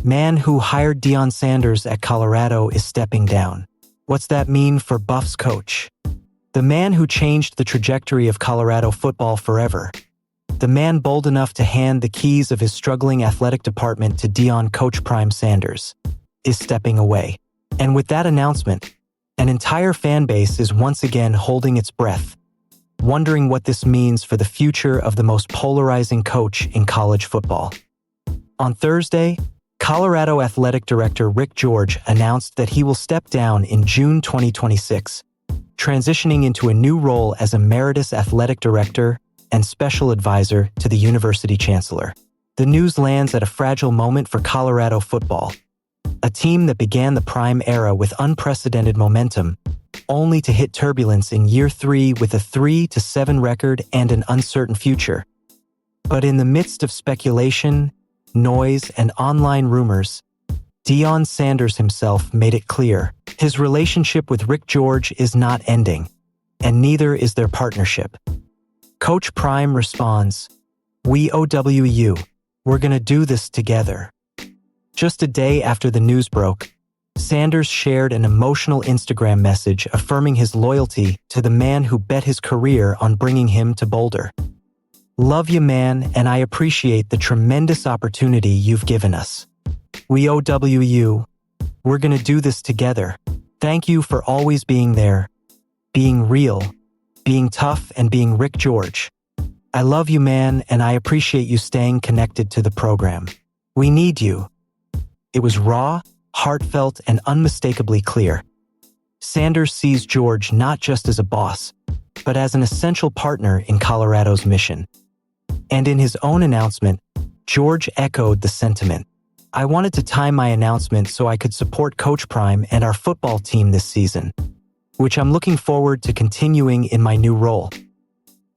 Man who hired Deion Sanders at Colorado is stepping down. What's that mean for Buffs coach? The man who changed the trajectory of Colorado football forever. The man bold enough to hand the keys of his struggling athletic department to Deion coach Prime Sanders is stepping away. And with that announcement, an entire fan base is once again holding its breath, wondering what this means for the future of the most polarizing coach in college football. On Thursday, Colorado Athletic Director Rick George announced that he will step down in June 2026, transitioning into a new role as Emeritus Athletic Director and Special Advisor to the University Chancellor. The news lands at a fragile moment for Colorado football, a team that began the Prime era with unprecedented momentum, only to hit turbulence in year 3 with a 3-7 record and an uncertain future. But in the midst of speculation, noise, and online rumors, Deion Sanders himself made it clear his relationship with Rick George is not ending, and neither is their partnership. Coach Prime responds, "We OW you. We're gonna do this together." Just a day after the news broke, Sanders shared an emotional Instagram message affirming his loyalty to the man who bet his career on bringing him to Boulder. "Love you, man, and I appreciate the tremendous opportunity you've given us. We OW you. We're gonna do this together. Thank you for always being there, being real, being tough, and being Rick George. I love you, man, and I appreciate you staying connected to the program. We need you." It was raw, heartfelt, and unmistakably clear. Sanders sees George not just as a boss, but as an essential partner in Colorado's mission. And in his own announcement, George echoed the sentiment. "I wanted to time my announcement so I could support Coach Prime and our football team this season, which I'm looking forward to continuing in my new role."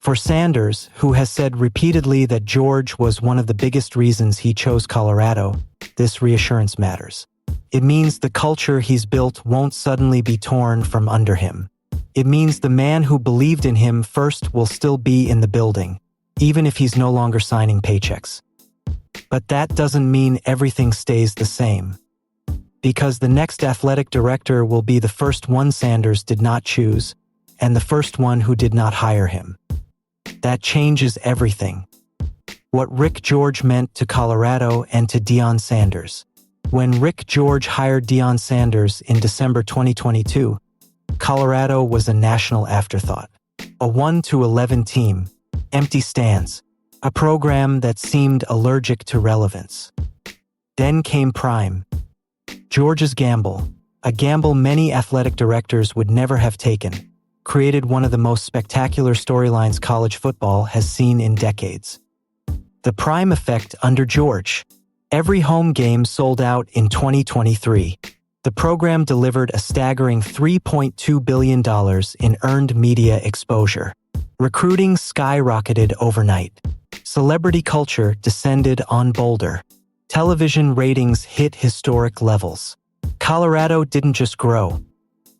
For Sanders, who has said repeatedly that George was one of the biggest reasons he chose Colorado, this reassurance matters. It means the culture he's built won't suddenly be torn from under him. It means the man who believed in him first will still be in the building, even if he's no longer signing paychecks. But that doesn't mean everything stays the same. Because the next athletic director will be the first one Sanders did not choose, and the first one who did not hire him. That changes everything. What Rick George meant to Colorado and to Deion Sanders. When Rick George hired Deion Sanders in December 2022, Colorado was a national afterthought. A 1-11 team, empty stands, a program that seemed allergic to relevance. Then came Prime. George's gamble, a gamble many athletic directors would never have taken, created one of the most spectacular storylines college football has seen in decades. The Prime effect under George. Every home game sold out in 2023. The program delivered a staggering $3.2 billion in earned media exposure. Recruiting skyrocketed overnight. Celebrity culture descended on Boulder. Television ratings hit historic levels. Colorado didn't just grow.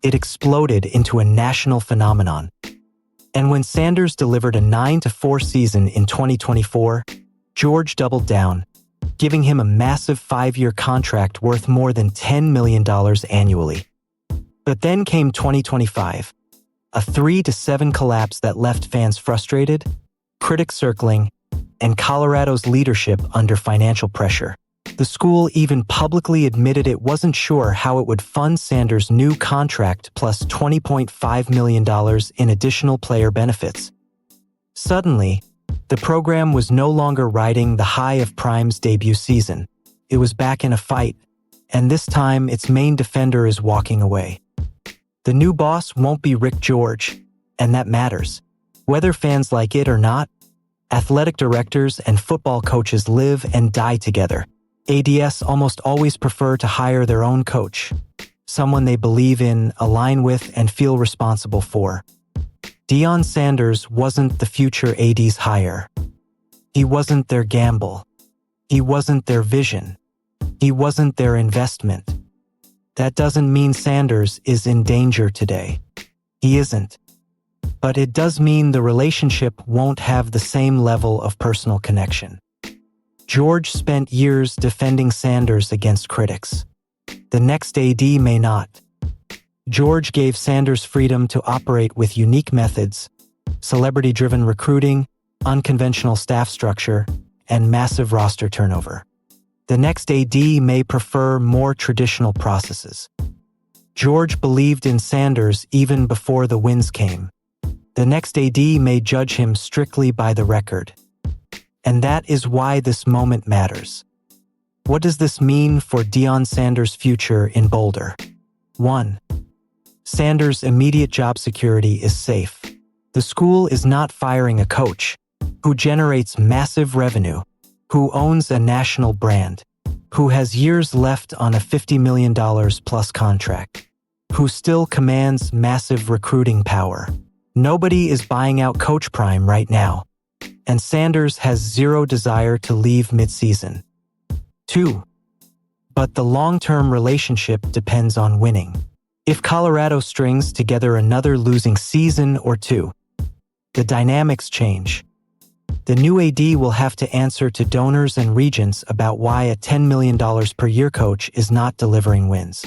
It exploded into a national phenomenon. And when Sanders delivered a 9-4 season in 2024, George doubled down, giving him a massive 5-year contract worth more than $10 million annually. But then came 2025, a 3-7 collapse that left fans frustrated, critics circling, and Colorado's leadership under financial pressure. The school even publicly admitted it wasn't sure how it would fund Sanders' new contract plus $20.5 million in additional player benefits. Suddenly, the program was no longer riding the high of Prime's debut season. It was back in a fight, and this time its main defender is walking away. The new boss won't be Rick George, and that matters. Whether fans like it or not, athletic directors and football coaches live and die together. ADS almost always prefer to hire their own coach, someone they believe in, align with, and feel responsible for. Deion Sanders wasn't the future AD's hire. He wasn't their gamble. He wasn't their vision. He wasn't their investment. That doesn't mean Sanders is in danger today. He isn't. But it does mean the relationship won't have the same level of personal connection. George spent years defending Sanders against critics. The next AD may not. George gave Sanders freedom to operate with unique methods, celebrity-driven recruiting, unconventional staff structure, and massive roster turnover. The next AD may prefer more traditional processes. George believed in Sanders even before the wins came. The next AD may judge him strictly by the record. And that is why this moment matters. What does this mean for Deion Sanders' future in Boulder? 1. Sanders' immediate job security is safe. The school is not firing a coach who generates massive revenue, who owns a national brand, who has years left on a $50 million plus contract, who still commands massive recruiting power. Nobody is buying out Coach Prime right now, and Sanders has zero desire to leave midseason. 2. But the long-term relationship depends on winning. If Colorado strings together another losing season or two, the dynamics change. The new AD will have to answer to donors and regents about why a $10 million per year coach is not delivering wins.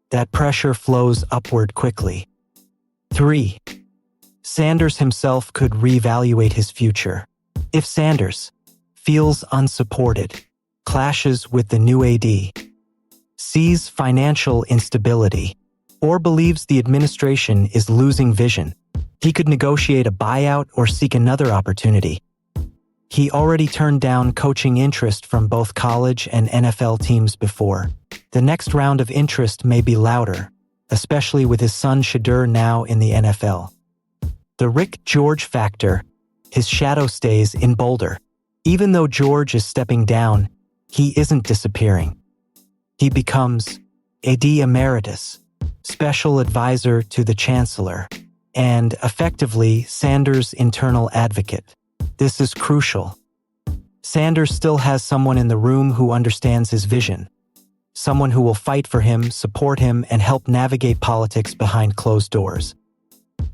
That pressure flows upward quickly. 3. Sanders himself could reevaluate his future. If Sanders feels unsupported, clashes with the new AD, sees financial instability, or believes the administration is losing vision, he could negotiate a buyout or seek another opportunity. He already turned down coaching interest from both college and NFL teams before. The next round of interest may be louder, especially with his son Shedeur now in the NFL. The Rick George factor, his shadow stays in Boulder. Even though George is stepping down, he isn't disappearing. He becomes AD Emeritus, special advisor to the chancellor, and effectively Sanders' internal advocate. This is crucial. Sanders still has someone in the room who understands his vision, someone who will fight for him, support him, and help navigate politics behind closed doors.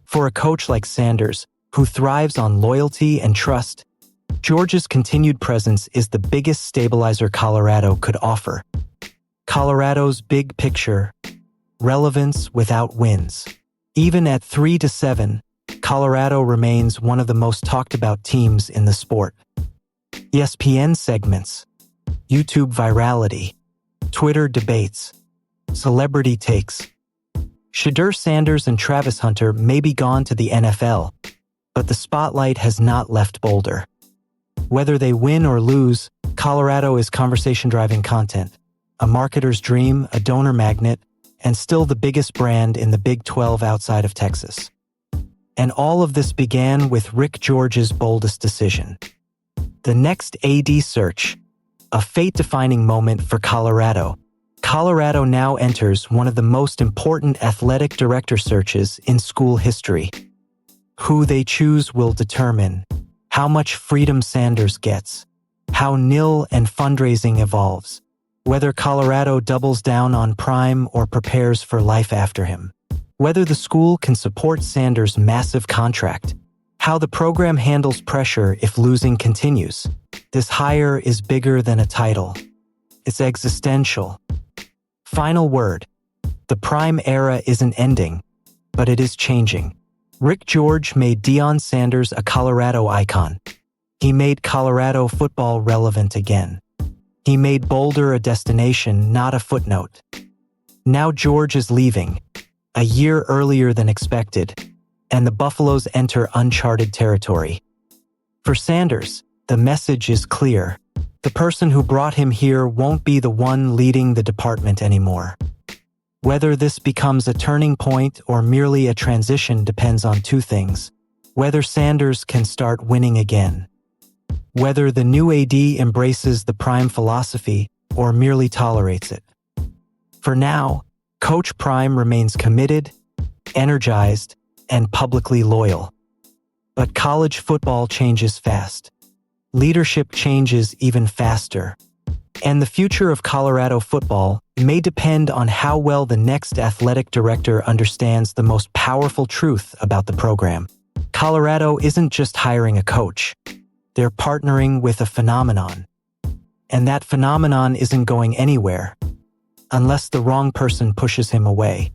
For a coach like Sanders, who thrives on loyalty and trust, George's continued presence is the biggest stabilizer Colorado could offer. Colorado's big picture, relevance without wins. Even at 3-7, Colorado remains one of the most talked about teams in the sport. ESPN segments, YouTube virality, Twitter debates, celebrity takes. Shedeur Sanders and Travis Hunter may be gone to the NFL, but the spotlight has not left Boulder. Whether they win or lose, Colorado is conversation-driving content, a marketer's dream, a donor magnet, and still the biggest brand in the Big 12 outside of Texas. And all of this began with Rick George's boldest decision. The next AD search, a fate-defining moment for Colorado. Colorado now enters one of the most important athletic director searches in school history. Who they choose will determine how much freedom Sanders gets, how NIL and fundraising evolves, whether Colorado doubles down on Prime or prepares for life after him, whether the school can support Sanders' massive contract, how the program handles pressure if losing continues. This hire is bigger than a title. It's existential. Final word. The Prime era isn't ending, but it is changing. Rick George made Deion Sanders a Colorado icon. He made Colorado football relevant again. He made Boulder a destination, not a footnote. Now George is leaving, a year earlier than expected, and the Buffaloes enter uncharted territory. For Sanders, the message is clear. The person who brought him here won't be the one leading the department anymore. Whether this becomes a turning point or merely a transition depends on two things: whether Sanders can start winning again, whether the new AD embraces the Prime philosophy or merely tolerates it. For now, Coach Prime remains committed, energized, and publicly loyal. But college football changes fast. Leadership changes even faster. And the future of Colorado football may depend on how well the next athletic director understands the most powerful truth about the program. Colorado isn't just hiring a coach. They're partnering with a phenomenon. And that phenomenon isn't going anywhere unless the wrong person pushes him away.